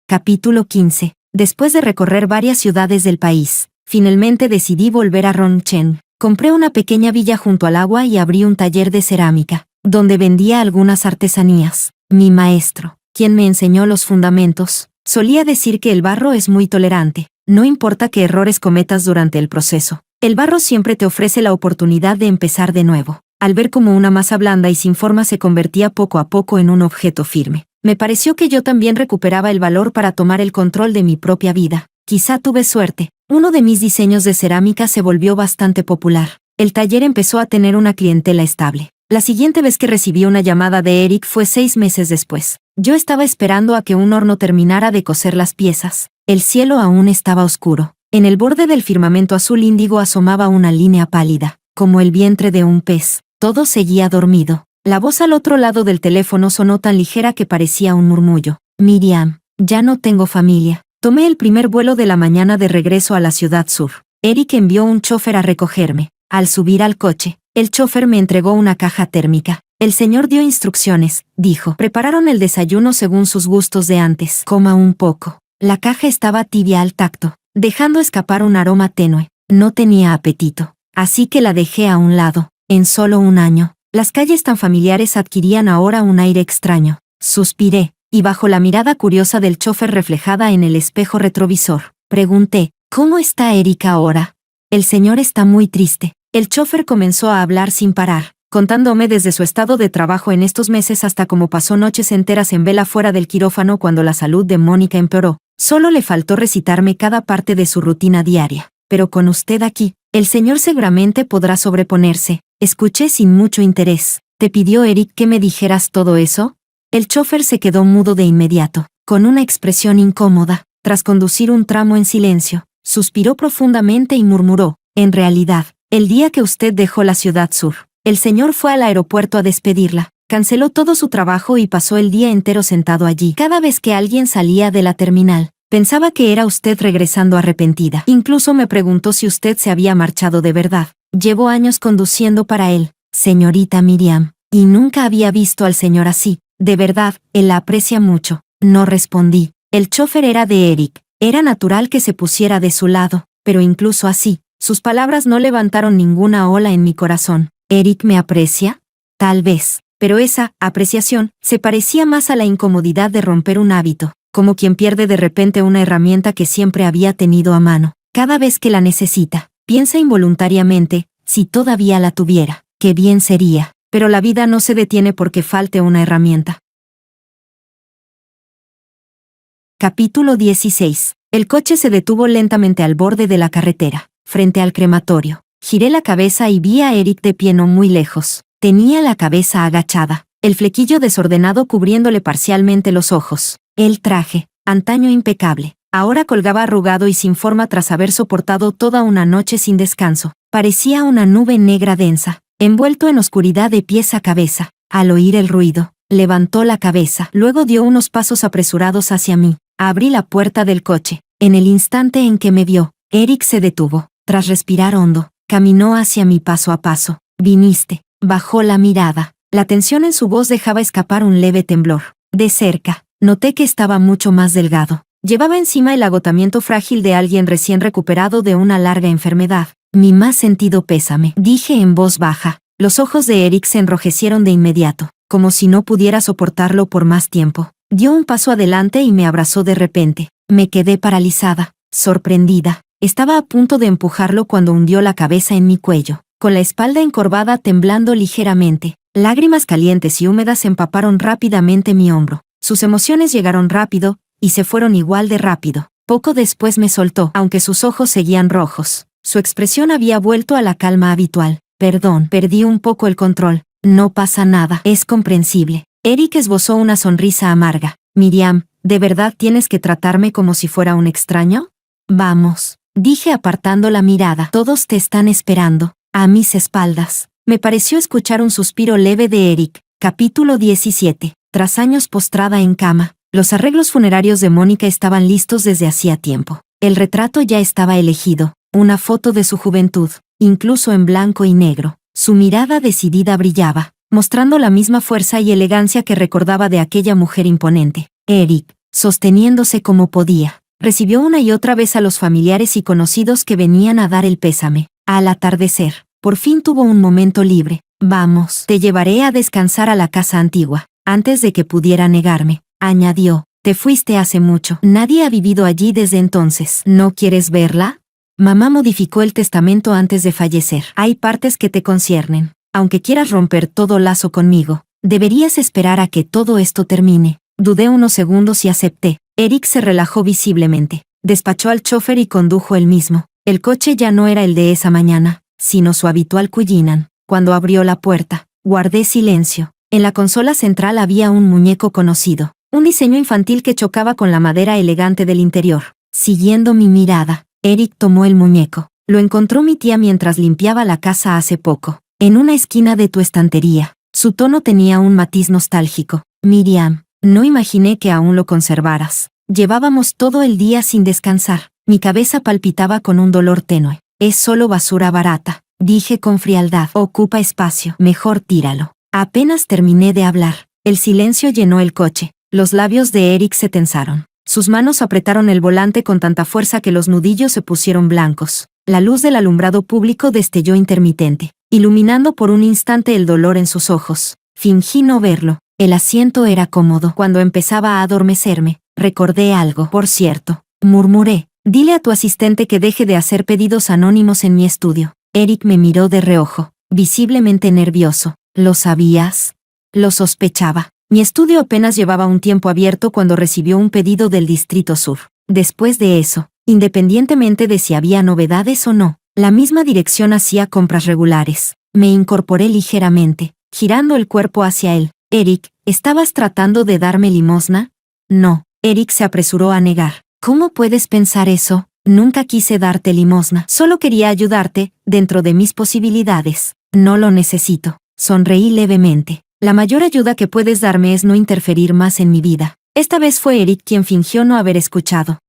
Capítulo 15. Después de recorrer varias ciudades del país, finalmente decidí volver a Ronchen. Compré una pequeña villa junto al agua y abrí un taller de cerámica, donde vendía algunas artesanías. Mi maestro, quien me enseñó los fundamentos, solía decir que el barro es muy tolerante. No importa qué errores cometas durante el proceso, el barro siempre te ofrece la oportunidad de empezar de nuevo. Al ver cómo una masa blanda y sin forma se convertía poco a poco en un objeto firme, me pareció que yo también recuperaba el valor para tomar el control de mi propia vida. Quizá tuve suerte. Uno de mis diseños de cerámica se volvió bastante popular. El taller empezó a tener una clientela estable. La siguiente vez que recibí una llamada de Eric fue 6 meses después. Yo estaba esperando a que un horno terminara de cocer las piezas. El cielo aún estaba oscuro. En el borde del firmamento azul índigo asomaba una línea pálida, como el vientre de un pez. Todo seguía dormido. La voz al otro lado del teléfono sonó tan ligera que parecía un murmullo. Miriam, ya no tengo familia. Tomé el primer vuelo de la mañana de regreso a la ciudad sur. Eric envió un chofer a recogerme. Al subir al coche, el chofer me entregó una caja térmica. El señor dio instrucciones, dijo. Prepararon el desayuno según sus gustos de antes. Coma un poco. La caja estaba tibia al tacto, dejando escapar un aroma tenue. No tenía apetito, así que la dejé a un lado. En solo un año, las calles tan familiares adquirían ahora un aire extraño. Suspiré, y bajo la mirada curiosa del chofer reflejada en el espejo retrovisor, pregunté, ¿cómo está Erika ahora? El señor está muy triste. El chofer comenzó a hablar sin parar, contándome desde su estado de trabajo en estos meses hasta cómo pasó noches enteras en vela fuera del quirófano cuando la salud de Mónica empeoró. Solo le faltó recitarme cada parte de su rutina diaria. Pero con usted aquí, el señor seguramente podrá sobreponerse. Escuché sin mucho interés. ¿Te pidió Eric que me dijeras todo eso? El chofer se quedó mudo de inmediato, con una expresión incómoda. Tras conducir un tramo en silencio, suspiró profundamente y murmuró, en realidad, el día que usted dejó la ciudad sur, el señor fue al aeropuerto a despedirla. Canceló todo su trabajo y pasó el día entero sentado allí. Cada vez que alguien salía de la terminal, pensaba que era usted regresando arrepentida. Incluso me preguntó si usted se había marchado de verdad. Llevo años conduciendo para él, señorita Miriam, y nunca había visto al señor así. De verdad, él la aprecia mucho. No respondí. El chofer era de Eric. Era natural que se pusiera de su lado, pero incluso así, sus palabras no levantaron ninguna ola en mi corazón. ¿Eric me aprecia? Tal vez. Pero esa apreciación se parecía más a la incomodidad de romper un hábito, como quien pierde de repente una herramienta que siempre había tenido a mano. Cada vez que la necesita, piensa involuntariamente, si todavía la tuviera, qué bien sería. Pero la vida no se detiene porque falte una herramienta. Capítulo 16. El coche se detuvo lentamente al borde de la carretera, frente al crematorio. Giré la cabeza y vi a Eric de pie no muy lejos. Tenía la cabeza agachada, el flequillo desordenado cubriéndole parcialmente los ojos. El traje, antaño impecable, ahora colgaba arrugado y sin forma tras haber soportado toda una noche sin descanso. Parecía una nube negra densa, envuelto en oscuridad de pies a cabeza. Al oír el ruido, levantó la cabeza, luego dio unos pasos apresurados hacia mí. Abrí la puerta del coche. En el instante en que me vio, Eric se detuvo. Tras respirar hondo, caminó hacia mí paso a paso. Viniste. Bajó la mirada. La tensión en su voz dejaba escapar un leve temblor. De cerca, noté que estaba mucho más delgado. Llevaba encima el agotamiento frágil de alguien recién recuperado de una larga enfermedad. Mi más sentido pésame, dije en voz baja. Los ojos de Eric se enrojecieron de inmediato, como si no pudiera soportarlo por más tiempo. Dio un paso adelante y me abrazó de repente. Me quedé paralizada, sorprendida. Estaba a punto de empujarlo cuando hundió la cabeza en mi cuello, con la espalda encorvada temblando ligeramente. Lágrimas calientes y húmedas empaparon rápidamente mi hombro. Sus emociones llegaron rápido, y se fueron igual de rápido. Poco después me soltó, aunque sus ojos seguían rojos. Su expresión había vuelto a la calma habitual. Perdón, perdí un poco el control. No pasa nada, es comprensible. Eric esbozó una sonrisa amarga. Miriam, ¿de verdad tienes que tratarme como si fuera un extraño? Vamos, dije apartando la mirada. Todos te están esperando. A mis espaldas. Me pareció escuchar un suspiro leve de Eric. Capítulo 17. Tras años postrada en cama, los arreglos funerarios de Mónica estaban listos desde hacía tiempo. El retrato ya estaba elegido, una foto de su juventud, incluso en blanco y negro. Su mirada decidida brillaba, mostrando la misma fuerza y elegancia que recordaba de aquella mujer imponente. Eric, sosteniéndose como podía, recibió una y otra vez a los familiares y conocidos que venían a dar el pésame. Al atardecer, por fin tuvo un momento libre. Vamos, te llevaré a descansar a la casa antigua. Antes de que pudiera negarme, añadió, te fuiste hace mucho. Nadie ha vivido allí desde entonces. ¿No quieres verla? Mamá modificó el testamento antes de fallecer. Hay partes que te conciernen. Aunque quieras romper todo lazo conmigo, deberías esperar a que todo esto termine. Dudé unos segundos y acepté. Eric se relajó visiblemente. Despachó al chofer y condujo él mismo. El coche ya no era el de esa mañana, sino su habitual Cullinan. Cuando abrió la puerta, guardé silencio. En la consola central había un muñeco conocido, un diseño infantil que chocaba con la madera elegante del interior. Siguiendo mi mirada, Eric tomó el muñeco. Lo encontró mi tía mientras limpiaba la casa hace poco, en una esquina de tu estantería. Su tono tenía un matiz nostálgico. Miriam, no imaginé que aún lo conservaras. Llevábamos todo el día sin descansar. Mi cabeza palpitaba con un dolor tenue. Es solo basura barata, dije con frialdad. Ocupa espacio, mejor tíralo. Apenas terminé de hablar, el silencio llenó el coche. Los labios de Eric se tensaron. Sus manos apretaron el volante con tanta fuerza que los nudillos se pusieron blancos. La luz del alumbrado público destelló intermitente, iluminando por un instante el dolor en sus ojos. Fingí no verlo. El asiento era cómodo. Cuando empezaba a adormecerme, recordé algo. Por cierto, murmuré, dile a tu asistente que deje de hacer pedidos anónimos en mi estudio. Eric me miró de reojo, visiblemente nervioso. ¿Lo sabías? Lo sospechaba. Mi estudio apenas llevaba un tiempo abierto cuando recibió un pedido del Distrito Sur. Después de eso, independientemente de si había novedades o no, la misma dirección hacía compras regulares. Me incorporé ligeramente, girando el cuerpo hacia él. Eric, ¿estabas tratando de darme limosna? No. Eric se apresuró a negar. ¿Cómo puedes pensar eso? Nunca quise darte limosna. Solo quería ayudarte, dentro de mis posibilidades. No lo necesito. Sonreí levemente. La mayor ayuda que puedes darme es no interferir más en mi vida. Esta vez fue Eric quien fingió no haber escuchado.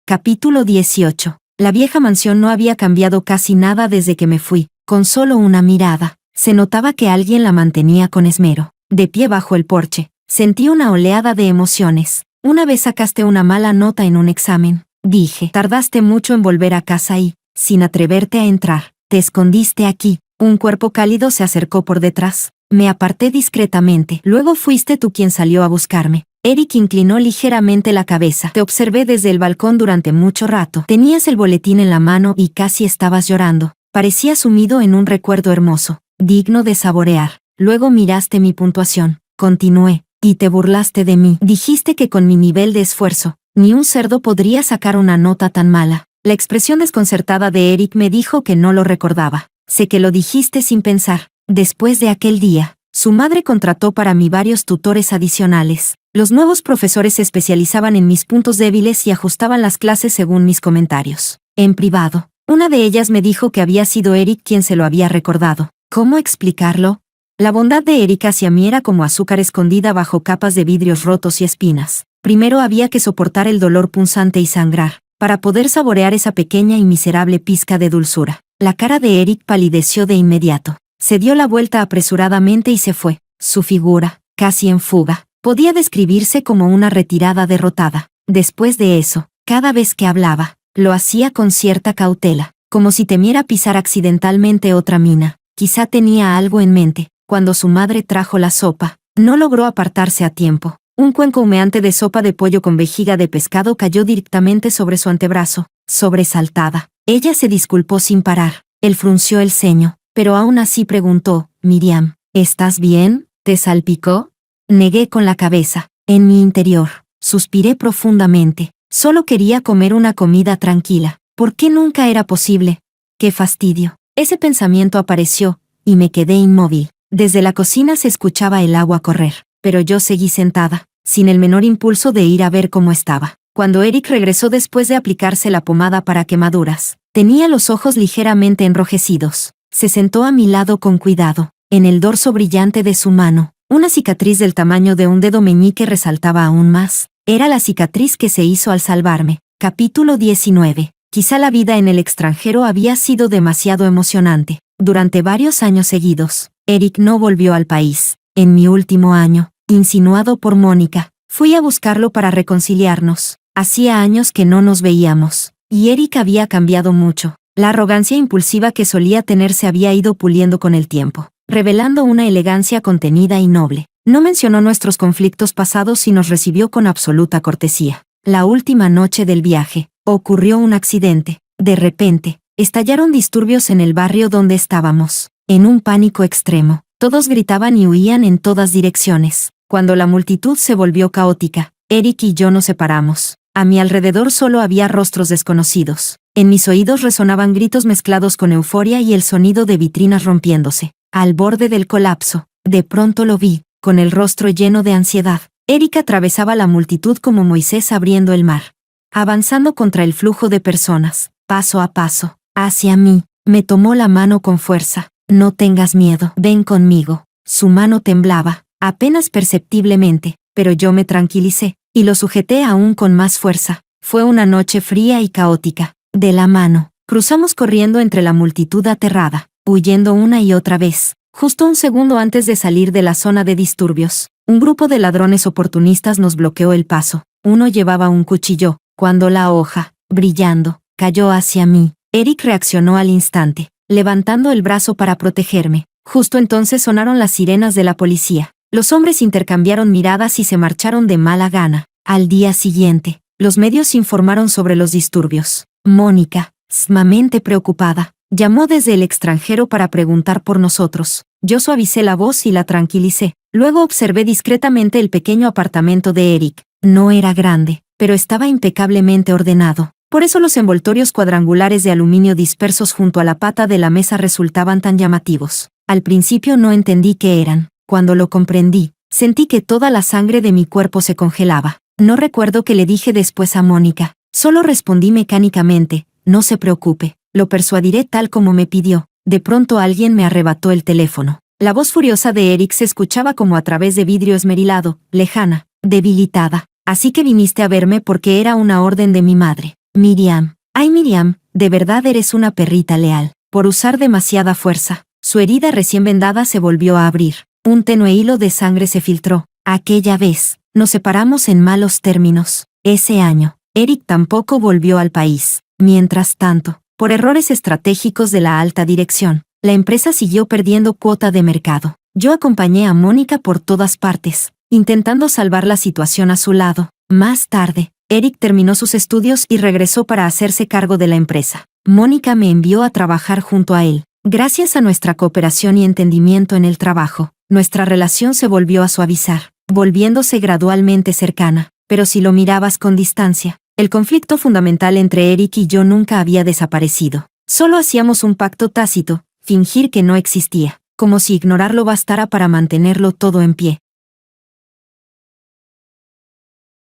Capítulo 18. La vieja mansión no había cambiado casi nada desde que me fui. Con solo una mirada, se notaba que alguien la mantenía con esmero. De pie bajo el porche, sentí una oleada de emociones. Una vez sacaste una mala nota en un examen, dije. Tardaste mucho en volver a casa y, sin atreverte a entrar, te escondiste aquí. Un cuerpo cálido se acercó por detrás. Me aparté discretamente. Luego fuiste tú quien salió a buscarme. Eric inclinó ligeramente la cabeza. Te observé desde el balcón durante mucho rato. Tenías el boletín en la mano y casi estabas llorando. Parecías sumido en un recuerdo hermoso, digno de saborear. Luego miraste mi puntuación. Continué. Y te burlaste de mí. Dijiste que con mi nivel de esfuerzo, ni un cerdo podría sacar una nota tan mala. La expresión desconcertada de Eric me dijo que no lo recordaba. Sé que lo dijiste sin pensar. Después de aquel día, su madre contrató para mí varios tutores adicionales. Los nuevos profesores se especializaban en mis puntos débiles y ajustaban las clases según mis comentarios. En privado, una de ellas me dijo que había sido Eric quien se lo había recordado. ¿Cómo explicarlo? La bondad de Eric hacia mí era como azúcar escondida bajo capas de vidrios rotos y espinas. Primero había que soportar el dolor punzante y sangrar, para poder saborear esa pequeña y miserable pizca de dulzura. La cara de Eric palideció de inmediato. Se dio la vuelta apresuradamente y se fue. Su figura, casi en fuga, podía describirse como una retirada derrotada. Después de eso, cada vez que hablaba, lo hacía con cierta cautela, como si temiera pisar accidentalmente otra mina. Quizá tenía algo en mente. Cuando su madre trajo la sopa, no logró apartarse a tiempo. Un cuenco humeante de sopa de pollo con vejiga de pescado cayó directamente sobre su antebrazo. Sobresaltada, ella se disculpó sin parar. Él frunció el ceño, pero aún así preguntó: Miriam, ¿estás bien? ¿Te salpicó? Negué con la cabeza. En mi interior, suspiré profundamente. Solo quería comer una comida tranquila. ¿Por qué nunca era posible? ¡Qué fastidio! Ese pensamiento apareció, y me quedé inmóvil. Desde la cocina se escuchaba el agua correr, pero yo seguí sentada, sin el menor impulso de ir a ver cómo estaba. Cuando Eric regresó después de aplicarse la pomada para quemaduras, tenía los ojos ligeramente enrojecidos. Se sentó a mi lado con cuidado. En el dorso brillante de su mano, una cicatriz del tamaño de un dedo meñique resaltaba aún más. Era la cicatriz que se hizo al salvarme. Capítulo 19. Quizá la vida en el extranjero había sido demasiado emocionante. Durante varios años seguidos, Eric no volvió al país. En mi último año, insinuado por Mónica, fui a buscarlo para reconciliarnos. Hacía años que no nos veíamos, y Eric había cambiado mucho. La arrogancia impulsiva que solía tener se había ido puliendo con el tiempo, revelando una elegancia contenida y noble. No mencionó nuestros conflictos pasados y nos recibió con absoluta cortesía. La última noche del viaje, ocurrió un accidente. De repente, estallaron disturbios en el barrio donde estábamos. En un pánico extremo, todos gritaban y huían en todas direcciones. Cuando la multitud se volvió caótica, Eric y yo nos separamos. A mi alrededor solo había rostros desconocidos. En mis oídos resonaban gritos mezclados con euforia y el sonido de vitrinas rompiéndose. Al borde del colapso, de pronto lo vi, con el rostro lleno de ansiedad. Eric atravesaba la multitud como Moisés abriendo el mar, avanzando contra el flujo de personas, paso a paso, hacia mí. Me tomó la mano con fuerza. No tengas miedo, ven conmigo. Su mano temblaba, apenas perceptiblemente, pero yo me tranquilicé, y lo sujeté aún con más fuerza. Fue una noche fría y caótica. De la mano, cruzamos corriendo entre la multitud aterrada, huyendo una y otra vez. Justo un segundo antes de salir de la zona de disturbios, un grupo de ladrones oportunistas nos bloqueó el paso. Uno llevaba un cuchillo. Cuando la hoja, brillando, cayó hacia mí, Eric reaccionó al instante, levantando el brazo para protegerme. Justo entonces sonaron las sirenas de la policía. Los hombres intercambiaron miradas y se marcharon de mala gana. Al día siguiente, los medios informaron sobre los disturbios. Mónica, sumamente preocupada, llamó desde el extranjero para preguntar por nosotros. Yo suavicé la voz y la tranquilicé. Luego observé discretamente el pequeño apartamento de Eric. No era grande, pero estaba impecablemente ordenado. Por eso los envoltorios cuadrangulares de aluminio dispersos junto a la pata de la mesa resultaban tan llamativos. Al principio no entendí qué eran. Cuando lo comprendí, sentí que toda la sangre de mi cuerpo se congelaba. No recuerdo qué le dije después a Mónica. Solo respondí mecánicamente: no se preocupe, lo persuadiré tal como me pidió. De pronto alguien me arrebató el teléfono. La voz furiosa de Eric se escuchaba como a través de vidrio esmerilado, lejana, debilitada. Así que viniste a verme porque era una orden de mi madre. Miriam, ay Miriam, de verdad eres una perrita leal. Por usar demasiada fuerza, su herida recién vendada se volvió a abrir. Un tenue hilo de sangre se filtró. Aquella vez, nos separamos en malos términos. Ese año, Eric tampoco volvió al país. Mientras tanto, por errores estratégicos de la alta dirección, la empresa siguió perdiendo cuota de mercado. Yo acompañé a Mónica por todas partes, intentando salvar la situación a su lado. Más tarde, Eric terminó sus estudios y regresó para hacerse cargo de la empresa. Mónica me envió a trabajar junto a él. Gracias a nuestra cooperación y entendimiento en el trabajo, nuestra relación se volvió a suavizar. volviéndose gradualmente cercana, pero si lo mirabas con distancia, el conflicto fundamental entre Eric y yo nunca había desaparecido. Solo hacíamos un pacto tácito, fingir que no existía, como si ignorarlo bastara para mantenerlo todo en pie.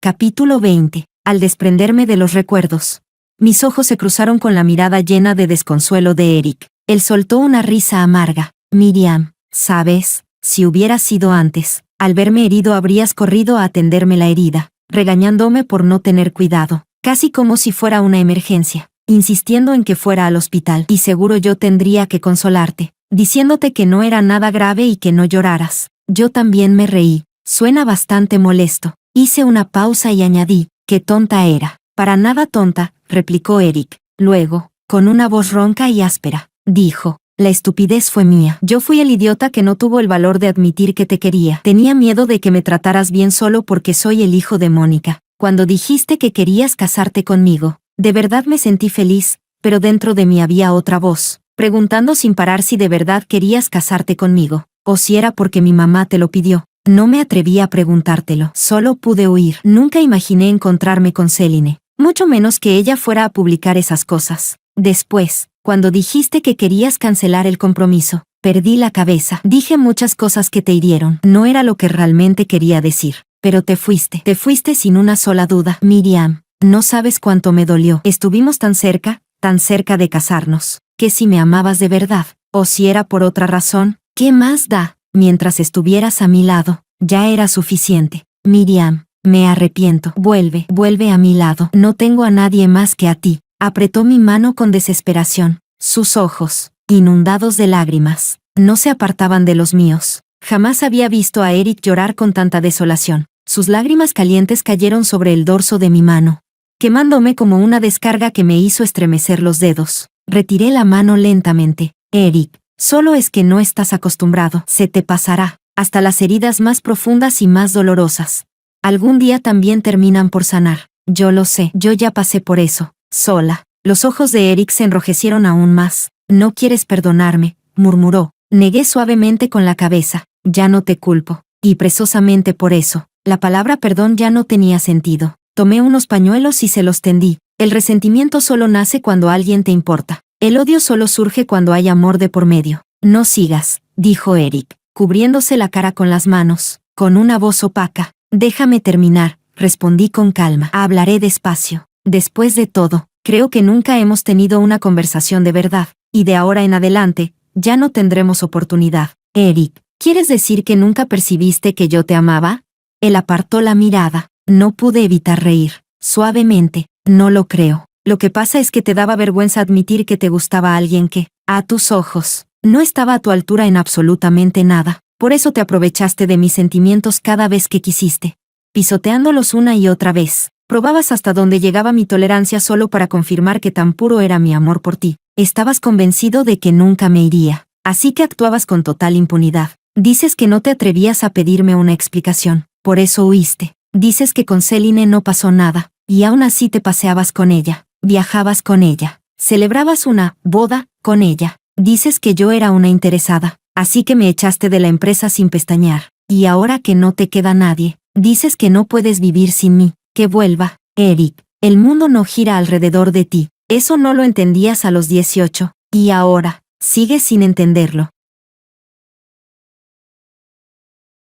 Capítulo 20. Al desprenderme de los recuerdos. Mis ojos se cruzaron con la mirada llena de desconsuelo de Eric. Él soltó una risa amarga. Miriam, ¿sabes? Si hubiera sido antes, al verme herido habrías corrido a atenderme la herida, regañándome por no tener cuidado, casi como si fuera una emergencia, insistiendo en que fuera al hospital, y seguro yo tendría que consolarte, diciéndote que no era nada grave y que no lloraras. Yo también me reí. Suena bastante molesto. Hice una pausa y añadí, qué tonta era. Para nada tonta, replicó Eric. Luego, con una voz ronca y áspera, dijo, la estupidez fue mía. Yo fui el idiota que no tuvo el valor de admitir que te quería. Tenía miedo de que me trataras bien solo porque soy el hijo de Mónica. Cuando dijiste que querías casarte conmigo, de verdad me sentí feliz, pero dentro de mí había otra voz, preguntando sin parar si de verdad querías casarte conmigo, o si era porque mi mamá te lo pidió. No me atreví a preguntártelo, solo pude huir. Nunca imaginé encontrarme con Céline, mucho menos que ella fuera a publicar esas cosas. Después, cuando dijiste que querías cancelar el compromiso, perdí la cabeza. Dije muchas cosas que te hirieron. No era lo que realmente quería decir. Pero te fuiste sin una sola duda. Miriam, no sabes cuánto me dolió. Estuvimos tan cerca de casarnos, que si me amabas de verdad, o si era por otra razón, ¿qué más da? Mientras estuvieras a mi lado, ya era suficiente. Miriam, me arrepiento. Vuelve a mi lado. No tengo a nadie más que a ti. Apretó mi mano con desesperación. Sus ojos, inundados de lágrimas, no se apartaban de los míos. Jamás había visto a Eric llorar con tanta desolación. Sus lágrimas calientes cayeron sobre el dorso de mi mano, quemándome como una descarga que me hizo estremecer los dedos. Retiré la mano lentamente. Eric, solo es que no estás acostumbrado. Se te pasará. Hasta las heridas más profundas y más dolorosas algún día también terminan por sanar. Yo lo sé. Yo ya pasé por eso. Sola. Los ojos de Eric se enrojecieron aún más. No quieres perdonarme, murmuró. Negué suavemente con la cabeza. Ya no te culpo. Y precisamente por eso, la palabra perdón ya no tenía sentido. Tomé unos pañuelos y se los tendí. El resentimiento solo nace cuando alguien te importa. El odio solo surge cuando hay amor de por medio. No sigas, dijo Eric, cubriéndose la cara con las manos, con una voz opaca. Déjame terminar, respondí con calma. Hablaré despacio. Después de todo, creo que nunca hemos tenido una conversación de verdad, y de ahora en adelante, ya no tendremos oportunidad. Eric, ¿quieres decir que nunca percibiste que yo te amaba? Él apartó la mirada. No pude evitar reír. Suavemente, no lo creo. Lo que pasa es que te daba vergüenza admitir que te gustaba alguien que, a tus ojos, no estaba a tu altura en absolutamente nada. Por eso te aprovechaste de mis sentimientos cada vez que quisiste, pisoteándolos una y otra vez. Probabas hasta dónde llegaba mi tolerancia solo para confirmar que tan puro era mi amor por ti. Estabas convencido de que nunca me iría, así que actuabas con total impunidad. Dices que no te atrevías a pedirme una explicación, por eso huiste. Dices que con Céline no pasó nada, y aún así te paseabas con ella, viajabas con ella, celebrabas una boda con ella. Dices que yo era una interesada, así que me echaste de la empresa sin pestañear. Y ahora que no te queda nadie, dices que no puedes vivir sin mí. Que vuelva. Eric, el mundo no gira alrededor de ti. Eso no lo entendías a los 18, y ahora, sigues sin entenderlo.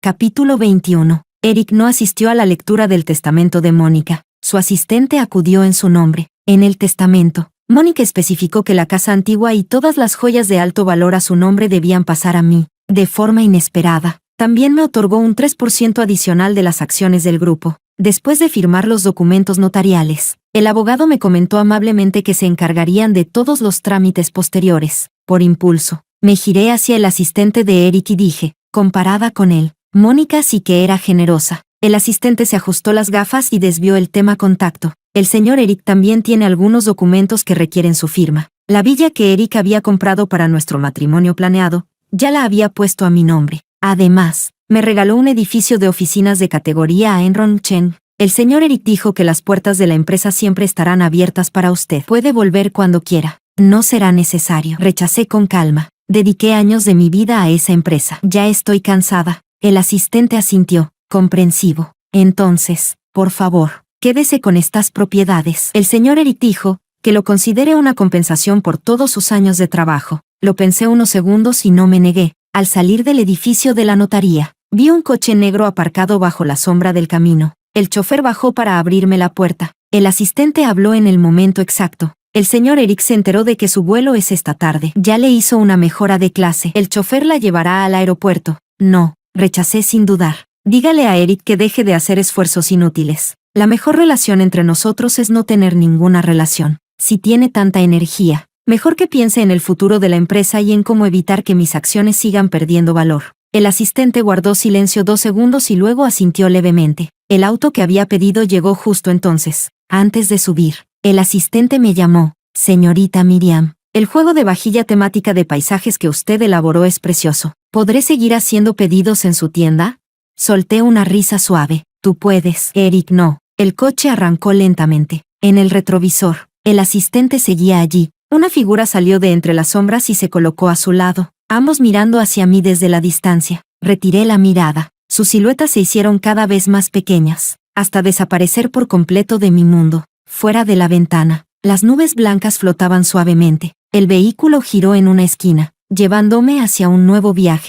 Capítulo 21. Eric no asistió a la lectura del testamento de Mónica. Su asistente acudió en su nombre. En el testamento, Mónica especificó que la casa antigua y todas las joyas de alto valor a su nombre debían pasar a mí, de forma inesperada. También me otorgó un 3% adicional de las acciones del grupo. Después de firmar los documentos notariales, el abogado me comentó amablemente que se encargarían de todos los trámites posteriores. Por impulso, me giré hacia el asistente de Eric y dije, comparada con él, Mónica sí que era generosa. El asistente se ajustó las gafas y desvió el tema con tacto. El señor Eric también tiene algunos documentos que requieren su firma. La villa que Eric había comprado para nuestro matrimonio planeado, ya la había puesto a mi nombre. Además, me regaló un edificio de oficinas de categoría a Enronchen. El señor Eric dijo que las puertas de la empresa siempre estarán abiertas para usted. Puede volver cuando quiera. No será necesario. Rechacé con calma. Dediqué años de mi vida a esa empresa. Ya estoy cansada. El asistente asintió. comprensivo. Entonces, por favor, quédese con estas propiedades. El señor Eric dijo que lo considere una compensación por todos sus años de trabajo. Lo pensé unos segundos y no me negué. Al salir del edificio de la notaría, vi un coche negro aparcado bajo la sombra del camino. El chofer bajó para abrirme la puerta. El asistente habló en el momento exacto. El señor Eric se enteró de que su vuelo es esta tarde. Ya le hizo una mejora de clase. El chofer la llevará al aeropuerto. No, rechacé sin dudar. Dígale a Eric que deje de hacer esfuerzos inútiles. La mejor relación entre nosotros es no tener ninguna relación. Si tiene tanta energía, mejor que piense en el futuro de la empresa y en cómo evitar que mis acciones sigan perdiendo valor. El asistente guardó silencio 2 segundos y luego asintió levemente. El auto que había pedido llegó justo entonces. Antes de subir, el asistente me llamó, señorita Miriam. El juego de vajilla temática de paisajes que usted elaboró es precioso. ¿Podré seguir haciendo pedidos en su tienda? Solté una risa suave. Tú puedes. Eric no. El coche arrancó lentamente. En el retrovisor, el asistente seguía allí. Una figura salió de entre las sombras y se colocó a su lado, ambos mirando hacia mí desde la distancia. Retiré la mirada. Sus siluetas se hicieron cada vez más pequeñas, hasta desaparecer por completo de mi mundo. Fuera de la ventana, las nubes blancas flotaban suavemente. El vehículo giró en una esquina, llevándome hacia un nuevo viaje.